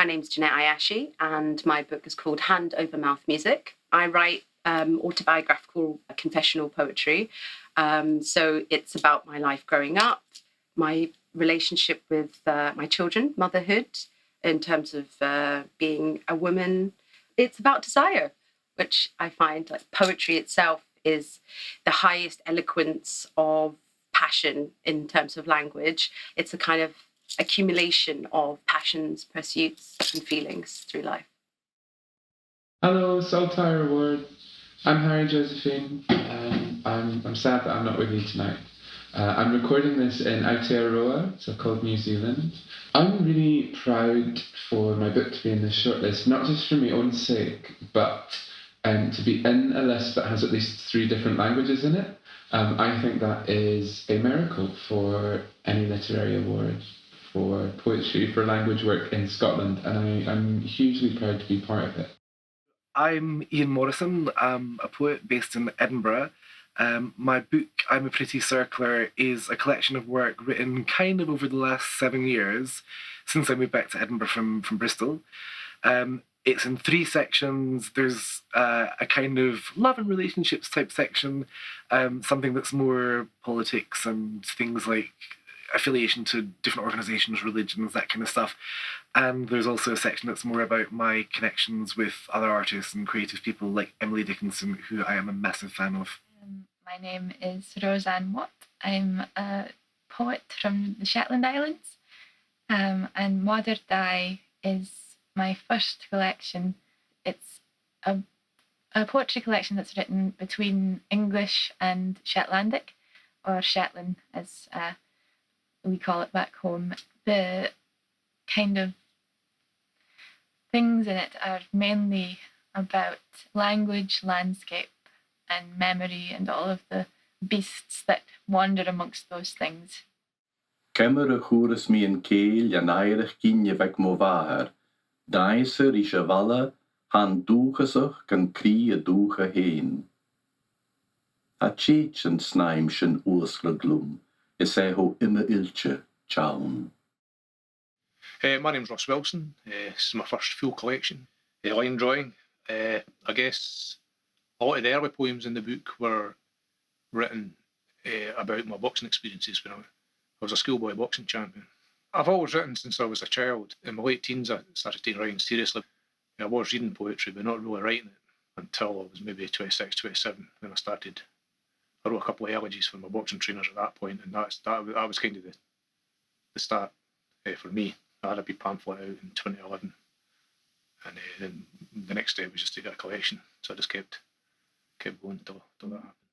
name's Jeanette Ayashi, and my book is called Hand Over Mouth Music. I write autobiographical confessional poetry. So it's about my life growing up, my relationship with my children, motherhood, in terms of being a woman. It's about desire, which I find like poetry itself is the highest eloquence of passion in terms of language. It's a kind of accumulation of passions, pursuits, and feelings through life. Hello, Saltire Award. I'm Harry Josephine. I'm sad that I'm not with you tonight. I'm recording this in Aotearoa, so called New Zealand. I'm really proud for my book to be in this shortlist, not just for my own sake, but to be in a list that has at least 3 different languages in it. I think that is a miracle for any literary award for poetry, for language work in Scotland, and I'm hugely proud to be part of it. I'm Ian Morrison. I'm a poet based in Edinburgh. My book, I'm a Pretty Circler, is a collection of work written kind of over the last 7 years since I moved back to Edinburgh from Bristol. It's in 3 sections. There's a kind of love and relationships type section, something that's more politics and things like affiliation to different organisations, religions, that kind of stuff. And there's also a section that's more about my connections with other artists and creative people like Emily Dickinson, who I am a massive fan of. My name is Roseanne Watt. I'm a poet from the Shetland Islands. And Modern Die is my first collection. It's a poetry collection that's written between English and Shetlandic, or Shetland as we call it back home. The kind of things in it are mainly about language, landscape, and memory, and all of the beasts that wander amongst those things. Kemmer a chwrys mi yn ceil yn airach gynnyfag mo fahar. Daeser isha valla, han dúchasach gan crí a dúcha hain. A cheech and snaim shin oosla glum, is ho immer ilche chaun. My name's Ross Wilson. This is my first full collection. Line drawing. I guess a lot of the early poems in the book were written about my boxing experiences when I was a schoolboy boxing champion. I've always written since I was a child. In my late teens, I started taking writing seriously. I was reading poetry, but not really writing it until I was maybe 26, 27, when I wrote a couple of elegies for my boxing trainers at that point, and that was kind of the start for me. I had a big pamphlet out in 2011, and then the next step was just to get a collection. So I just kept going till that happened.